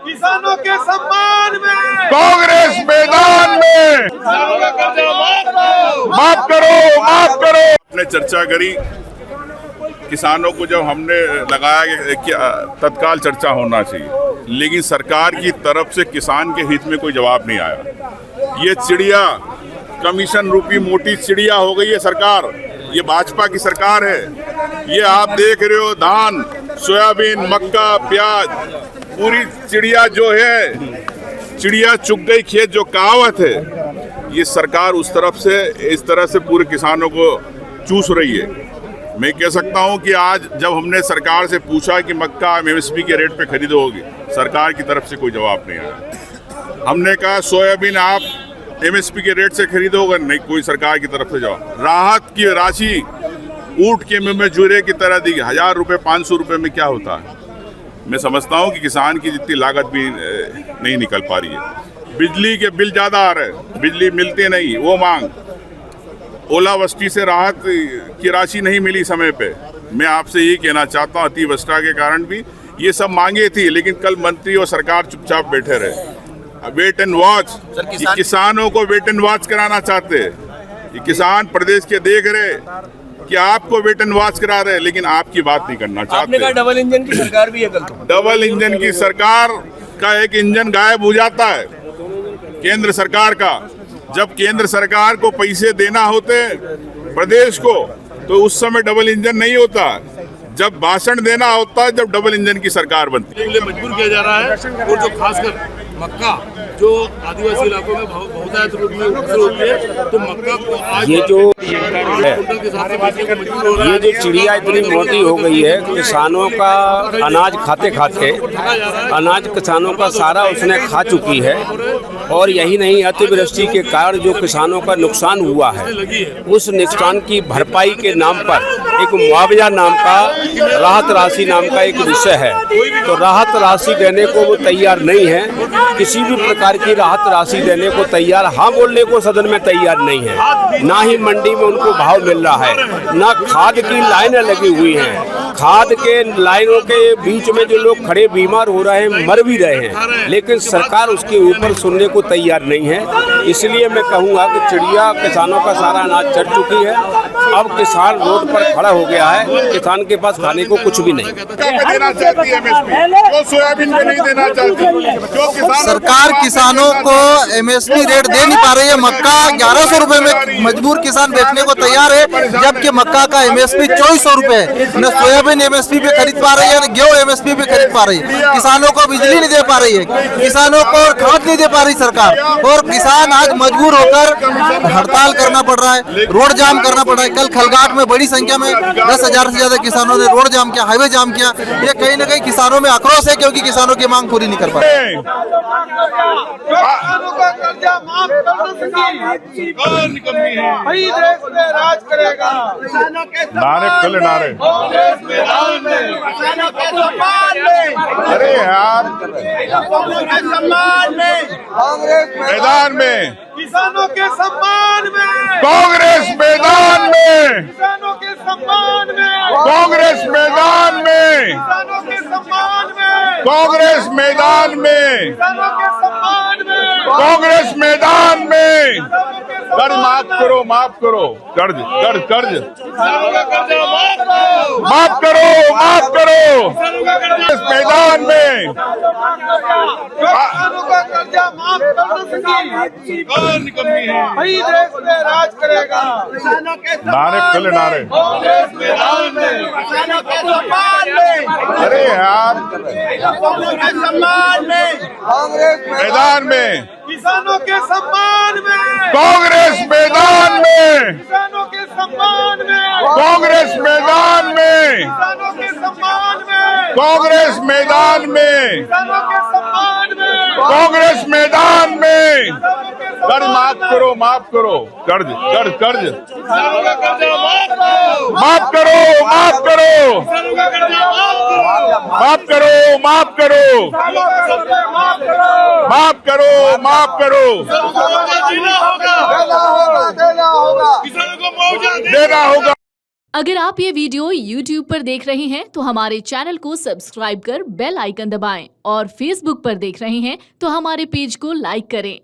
किसानों के सम्मान में कांग्रेस मैदान में माफ करो, माफ करो। हमने चर्चा करी किसानों को, जब हमने लगाया कि तत्काल चर्चा होना चाहिए, लेकिन सरकार की तरफ से किसान के हित में कोई जवाब नहीं आया। ये चिड़िया कमीशन रूपी मोटी चिड़िया हो गई है सरकार। ये भाजपा की सरकार है। ये आप देख रहे हो, धान, सोयाबीन, मक्का, प्याज, पूरी चिड़िया जो है, चिड़िया चुग गई खेत जो कहावत है, ये सरकार उस तरफ से इस तरह से पूरे किसानों को चूस रही है। मैं कह सकता हूं कि आज जब हमने सरकार से पूछा कि मक्का एमएसपी के रेट पे खरीदोगे, सरकार की तरफ से कोई जवाब नहीं आया। हमने कहा सोयाबीन आप एमएसपी के रेट से खरीदोगे, नहीं, कोई सरकार की तरफ से जवाब। राहत की राशि ऊँट के मुंह में जूरे की तरह दी। 1000 रुपये 500 रुपये में क्या होता है? मैं समझता हूं कि किसान की जितनी लागत भी नहीं निकल पा रही है। बिजली के बिल ज़्यादा आ रहे हैं, बिजली मिलती नहीं, वो मांग। ओलावृष्टि से राहत की राशि नहीं मिली समय पे। मैं आपसे यही कहना चाहता हूँ, अतिवृष्टि के कारण भी ये सब मांगे थी, लेकिन कल मंत्री और सरकार चुपचाप बैठे रहे। वेट एंड वॉच, किसानों को वेट एंड वॉच कराना चाहते हैं। ये किसान प्रदेश के देख रहे कि आपको वेट एंड वॉच करा रहे, लेकिन आपकी बात नहीं करना चाहते। आपने कहा डबल इंजन की सरकार भी है कल तो। डबल इंजन की सरकार का एक इंजन गायब हो जाता है केंद्र सरकार का। जब केंद्र सरकार को पैसे देना होते प्रदेश को, तो उस समय डबल इंजन नहीं होता। जब भाषण देना होता है, जब डबल इंजन की सरकार बनती है। मजबूर किया जा रहा है, और जो खासकर मक्का जो आदिवासी इलाकों में बहुतायत रूप में होती है, तो मक्का को आज ये जो चिड़िया इतनी मोटी हो गई है, किसानों का अनाज खाते खाते अनाज किसानों का सारा उसने खा चुकी है। और यही नहीं, अतिवृष्टि के कारण जो किसानों का नुकसान हुआ है, उस नुकसान की भरपाई के नाम पर एक मुआवजा नाम का, राहत राशि नाम का एक विषय है। तो राहत राशि देने को वो तैयार नहीं है, किसी भी प्रकार की राहत राशि देने को तैयार, हाँ बोलने को सदन में तैयार नहीं है। ना ही मंडी में उनको भाव मिल रहा है, ना खाद की लाइनें लगी हुई हैं। खाद के लाइनों के बीच में जो लोग खड़े बीमार हो रहे हैं, मर भी रहे हैं, लेकिन सरकार उसके ऊपर सुनने को तैयार नहीं है। इसलिए मैं कहूँगा कि चिड़िया किसानों का सारा अनाज चढ़ चुकी है। अब किसान रोड पर खड़ा हो गया है, किसान के पास खाने को कुछ भी नहीं। देना चाहती है एमएसपी, वो सोयाबीन पे नहीं देना चाहती। सरकार किसानों को एमएसपी रेट दे नहीं पा रही है। मक्का 1100 रुपए में मजबूर किसान बेचने को तैयार है, जबकि मक्का का एमएसपी 2400 रुपए है। न सोयाबीन एमएसपी पे खरीद पा रही है, न गेहूं एमएसपी पे खरीद पा रही है। किसानों को बिजली नहीं दे पा रही है, किसानों को खाद नहीं दे पा रही सरकार, और किसान आज मजबूर होकर हड़ताल करना पड़ रहा है, रोड जाम करना पड़ रहा है। कल खलगाट में बड़ी संख्या में 10,000 से ज्यादा किसानों ने रोड जाम किया, हाईवे जाम किया। ये कहीं ना कहीं किसानों में आक्रोश है, क्योंकि किसानों की मांग पूरी नहीं कर पा रहे। राज करेगा। नारे खुले नारे। अरे यार, मैदान में किसानों के सम्मान में, कांग्रेस मैदान में, किसानों के सम्मान में, कांग्रेस मैदान में, किसानों के सम्मान में, कांग्रेस मैदान में, किसानों के सम्मान में, कांग्रेस मैदान में। कर्ज माफ करो, माफ करो, कर्ज कर्ज कर्ज माफ करो, माफ करो। इस मैदान में किसानों का कर्जा माफ वही देश में राज करेगा। नारे खुले नारे। कांग्रेस मैदान में, किसानों के सम्मान में, अरे यार, किसानों के सम्मान में, मैदान में, किसानों के सम्मान में, कांग्रेस मैदान में, किसानों के सम्मान में, कांग्रेस मैदान में, किसानों के सम्मान में, कांग्रेस मैदान में, किसानों के सम्मान में, कांग्रेस मैदान में। कर्ज माफ करो, माफ करो, कर्ज कर्ज कर्ज माफ करो, माफ करो, माफ करो, माफ करो, माफ करो, माफ करो। देना होगा, देना होगा, किसानों को मुआवजा देना होगा। अगर आप ये वीडियो YouTube पर देख रहे हैं तो हमारे चैनल को सब्सक्राइब कर बेल आइकन दबाएं और Facebook पर देख रहे हैं तो हमारे पेज को लाइक करें।